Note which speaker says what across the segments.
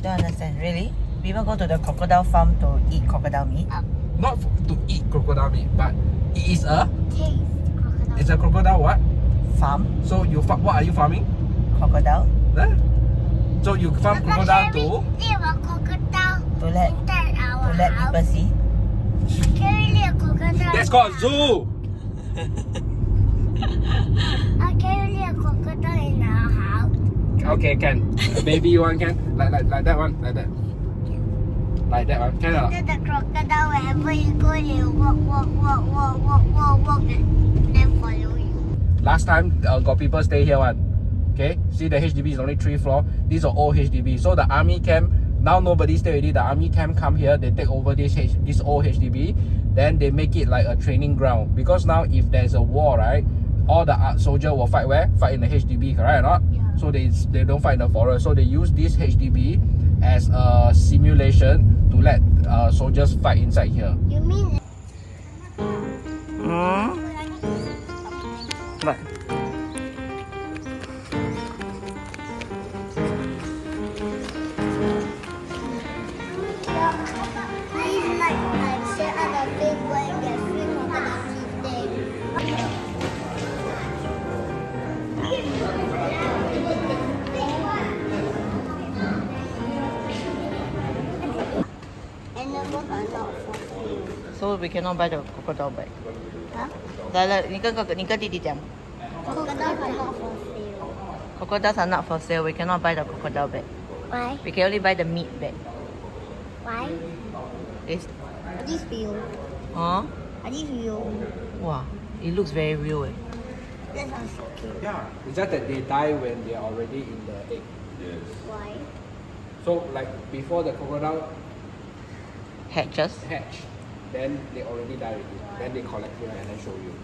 Speaker 1: don't understand. Really? People go to the crocodile farm to eat crocodile meat?
Speaker 2: Not to eat crocodile meat, but it is a...
Speaker 3: Taste crocodile.
Speaker 2: It's a crocodile what?
Speaker 1: Farm?
Speaker 2: So you what are you farming?
Speaker 1: Crocodile?
Speaker 2: Huh? So you farm crocodile to...
Speaker 3: crocodile
Speaker 1: To let people see?
Speaker 3: Can we leave a crocodile?
Speaker 2: That's called zoo!
Speaker 3: Can we leave a crocodile in our house?
Speaker 2: Okay, can. Maybe one can. Like that one. Like that. Like that one. Can or not?
Speaker 3: The crocodile, wherever you go, they walk, and then follow you.
Speaker 2: Last time got people stay here one. Okay, see the HDB is only 3 floors. These are all HDB. So the army camp, now nobody stay already. The army camp come here, they take over this old HDB. Then they make it like a training ground. Because now if there's a war, right, all the soldier will fight where? Fight in the HDB, correct or not?
Speaker 3: Yeah.
Speaker 2: So they don't fight in the forest. So they use this HDB as a simulation to let soldiers fight inside here.
Speaker 3: You mean
Speaker 1: What?
Speaker 3: he's like sit on a big way and get free crocodile teeth there? And the book are not for free.
Speaker 1: So we cannot buy the crocodile bag.
Speaker 3: Huh?
Speaker 1: 来，你跟弟弟讲
Speaker 3: Crocodile are not for sale.
Speaker 1: crocodiles are not for sale. We cannot buy the crocodile bag.
Speaker 3: Why?
Speaker 1: We can only buy the meat bag.
Speaker 3: Why?
Speaker 1: It's,
Speaker 3: Are these real?
Speaker 1: huh?
Speaker 3: Are these real?
Speaker 1: Wow, it looks very real. Eh.
Speaker 3: That sounds so cute.
Speaker 2: Yeah, it's just that they die when they are already in the egg.
Speaker 3: Why?
Speaker 2: So like before the crocodile
Speaker 1: Hatches.
Speaker 2: hatch, then they already die already. Then they collect here and then show you.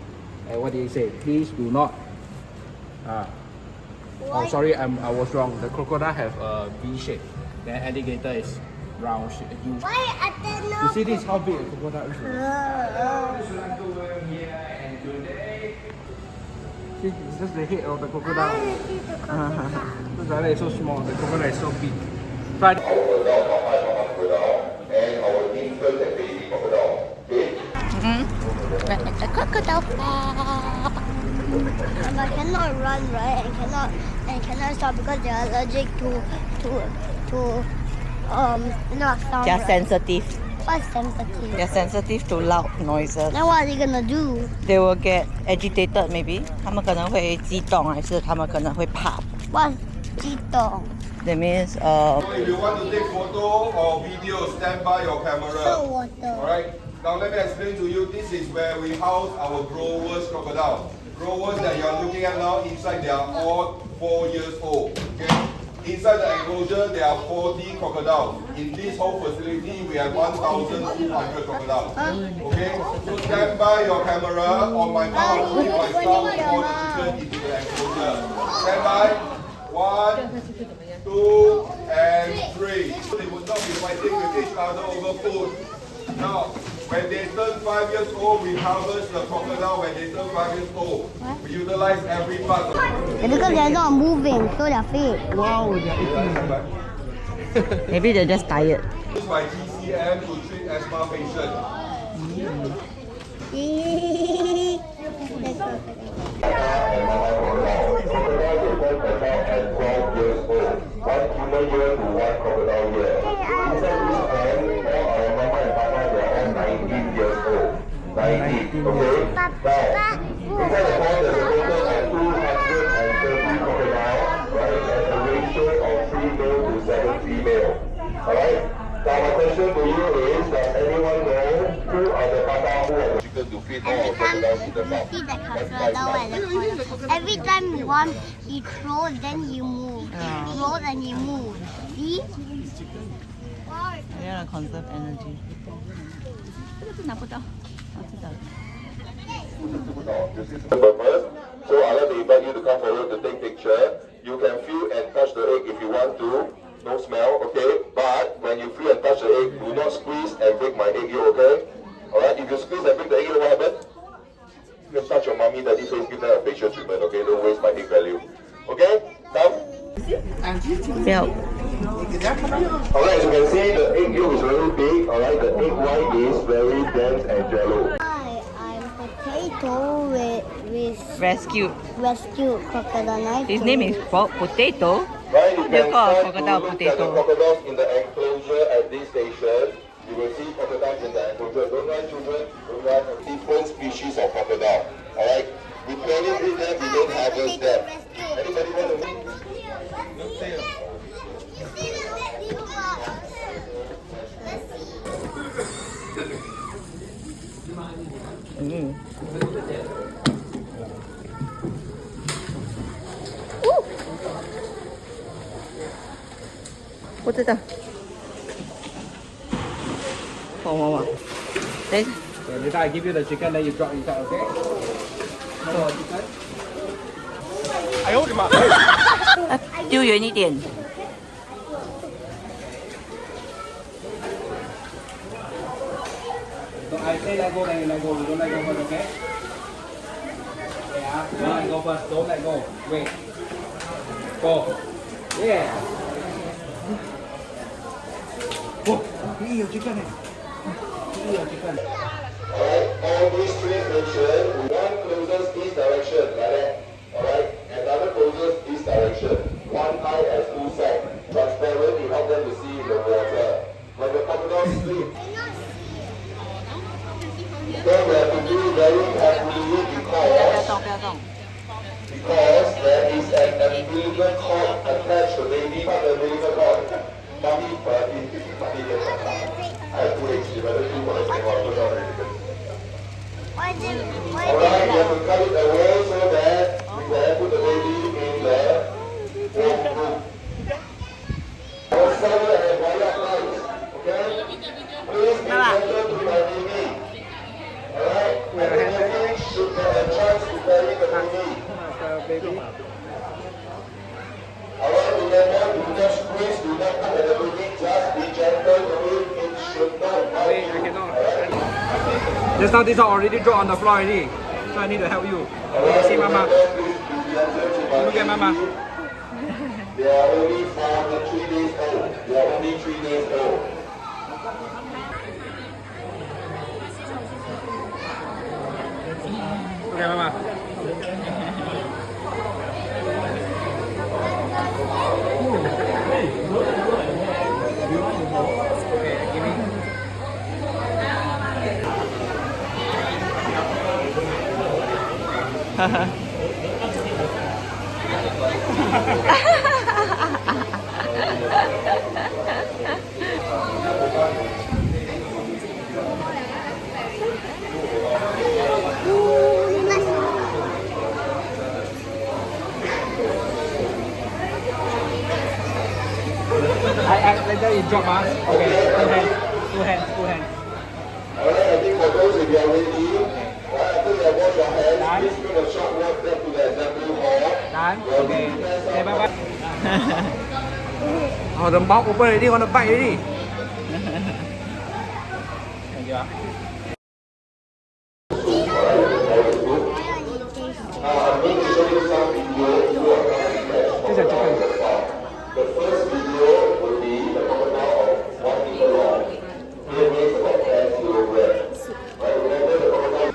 Speaker 2: And what did he say? Please do not. Oh,
Speaker 3: Why?
Speaker 2: sorry, I was wrong. The crocodile have a V shape. Then alligator is round shape.
Speaker 3: Why are there no?
Speaker 2: You see this how big a crocodile is? See, it's just the head of the crocodile. Look at it, it's so small. The crocodile is so big. But
Speaker 1: A crocodile.
Speaker 3: And I cannot run, right? And cannot stop because they are allergic to not sound.
Speaker 1: They're
Speaker 3: right?
Speaker 1: sensitive.
Speaker 3: What's sensitive?
Speaker 1: They're sensitive to loud noises.
Speaker 3: Then what are they gonna do?
Speaker 1: They will get agitated maybe. 他们可能会激动，还是他们可能会怕。
Speaker 3: What's 激动?
Speaker 1: That means
Speaker 4: So if you want to take photo or video, stand by your camera.
Speaker 3: So water.
Speaker 4: Alright, now let me explain to you, this is where we house our growers crocodile. Growers that you are looking at now, inside they are all 4 years old. Okay? Inside the enclosure, there are 40 crocodiles. In this whole facility, we have 1,200 crocodiles. Okay? So stand by your camera on my count. If I start all the chicken into the enclosure. Stand by. 1, 2, and 3. They would not be fighting with each other over food. Now, when they turn 5 years old, we harvest the crocodile when they turn 5 years old. We utilize every part of
Speaker 3: It's because they're not moving, so they're fake.
Speaker 2: wow, they are eating.
Speaker 1: maybe they're just tired.
Speaker 4: Used by GCM to treat asthma patients. Alright? Now my question to you is, does anyone know who are the papa who are the chicken to feed all
Speaker 3: Every
Speaker 4: of
Speaker 3: time
Speaker 4: crocodiles in the
Speaker 3: you
Speaker 4: mouth?
Speaker 3: see the crocodile at the corner, every time you want, he throws, then he moves. He throws and he moves. See?
Speaker 1: I want to conserve energy. 这个是拿不到，我知道了。
Speaker 4: This is the purpose. So I'd like to invite you to come forward to take picture. You can feel and touch the egg if you want to. No smell, okay? But when you feel and touch the egg, do not squeeze and break my egg yolk, okay? Alright, if you squeeze and break the egg yolk, what happens? You can touch your mommy, daddy face, give them a facial treatment, okay? Don't waste my egg value. Okay? Now?
Speaker 1: 不要
Speaker 4: Alright, as you can see, the egg yolk is very big. Alright, the egg white is very dense and jello.
Speaker 3: Hi, I'm Potato with
Speaker 1: Rescue.
Speaker 3: rescue crocodile.
Speaker 1: His name is Potato.
Speaker 4: Right, you
Speaker 1: They're
Speaker 4: can
Speaker 1: called
Speaker 4: start to
Speaker 1: crocodile
Speaker 4: look at the
Speaker 1: potato.
Speaker 4: crocodiles in the enclosure at this station. You will see crocodiles in the enclosure. Don't run, children. Don't run. Different species of crocodile. Alright? We purely breed them, we don't harvest them. Anybody want to make?
Speaker 1: What is that? Wow. This.
Speaker 2: So later I give you the chicken, then you drop inside, okay? No more chicken. 哎呦我的妈！
Speaker 1: 丢远一点。
Speaker 2: So I say let go, then you let go. You don't let go first, okay? Yeah, don't let go first. Don't let go. Wait. Go. Yeah. Oh, here your chicken. Here your chicken.
Speaker 4: Alright, all these three stations, one closes this direction, like that. Alright, another closes this direction. One eye has two sides. Transparent, you help them to see in the water. When the crocodiles sleep, then we have to do very carefully because there is an umbilical cord attached to the baby, but the umbilical cord. Mommy, but in 50 years, I have to explain whether you want to say what or not. Alright, you have to cut it away so that we can put the baby in the warm room. Our summer and quiet nights, okay? Please be gentle to my baby. Alright, and the baby should have a chance to carry the baby. Alright, remember, do not squeeze, do not cut the baby, just be gentle to it, it should not bite
Speaker 2: Wait, I
Speaker 4: you.
Speaker 2: cannot.
Speaker 4: Alright?
Speaker 2: Just now this one already dropped on the floor already. So I need to help you. Okay, see Mama. Look at Mama.
Speaker 4: They are only 4 to 3 days old. They are only 3 days old.
Speaker 2: Okay, Mama. Okay, give me. Later you drop us. Okay, two hands.
Speaker 4: Alright, I think for those if you are ready, after you have washed your hands, please make a short walk back to the assembly hall.
Speaker 2: Done. Okay. Okay, bye bye. Oh, the mouth open already, want to bite already. Thank you.
Speaker 4: I'm going to show you some videos you are coming back.
Speaker 2: This is a chicken.
Speaker 4: The first video will be the crocodile of 1 meter long. It weighs about 10 kilograms. Right, remember the crocodile?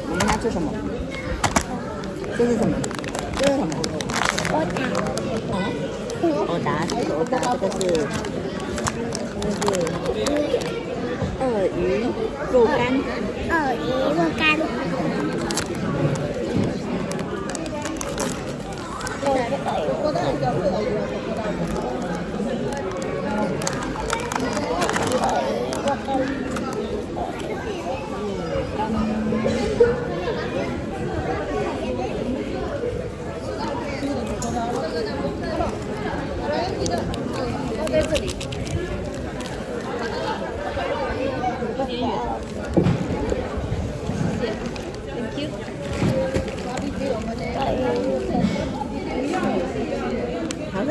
Speaker 1: 我们拿这什么？这是什么？这是什么？欧达，这是欧达，这个是鳄鱼肉干。
Speaker 3: 鳄鱼肉干。
Speaker 1: 好吃。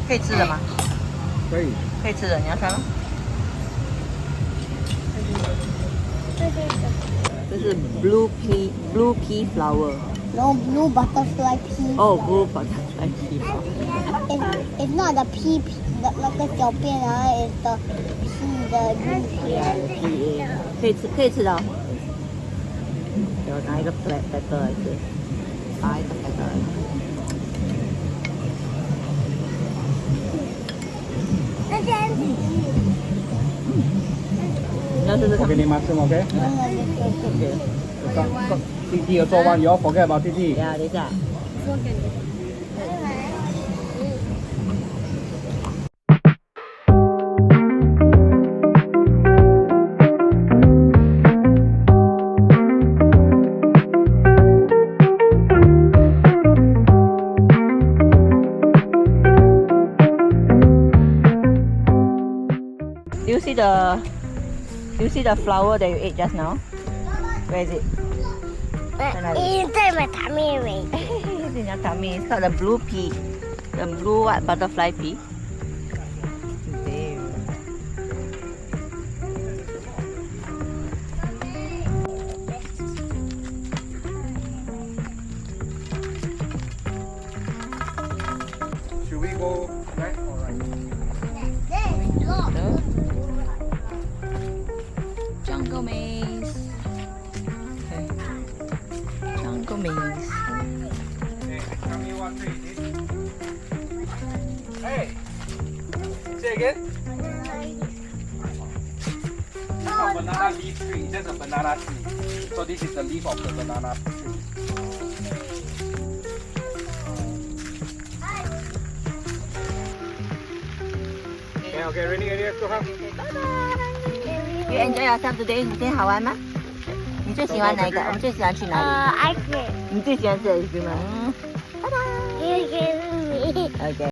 Speaker 1: 可以吃的吗？
Speaker 2: 可以。
Speaker 1: 可以吃的，你要穿吗？这是 blue pea flower。
Speaker 3: No blue butterfly pea.
Speaker 1: Oh, blue butterfly pea.
Speaker 3: It's not the pea, 那个小便啊 is the pea, the green pea.
Speaker 1: 可以吃的哦。给我拿一个 platter 来吃，发一个 platter 来吃。你要试试看。
Speaker 2: 我给你妈吃 ，OK？ 弟弟有做完，you all forget about 弟弟。
Speaker 1: 呀，等一下。Do you see the flower that you ate just now? Where is it?
Speaker 3: It's in my tummy already.
Speaker 1: It's in your tummy. It's called the blue pea. The blue what? Butterfly pea. Damn.
Speaker 2: Should we go back or right?
Speaker 1: Jungle maze. Okay. Jungle maze.
Speaker 2: Hey, tell me what tree it is. Hey, say again. It's not banana leaf tree. That's a banana tree. So this is the leaf of the banana tree. Okay, ready, let's go home.
Speaker 1: You enjoy yourself today? 你今天好玩吗？你最喜欢哪一个？我们最喜欢去哪里？
Speaker 3: ice cream.
Speaker 1: 你最喜欢这里是吗？拜拜。
Speaker 3: You give me.
Speaker 1: Okay.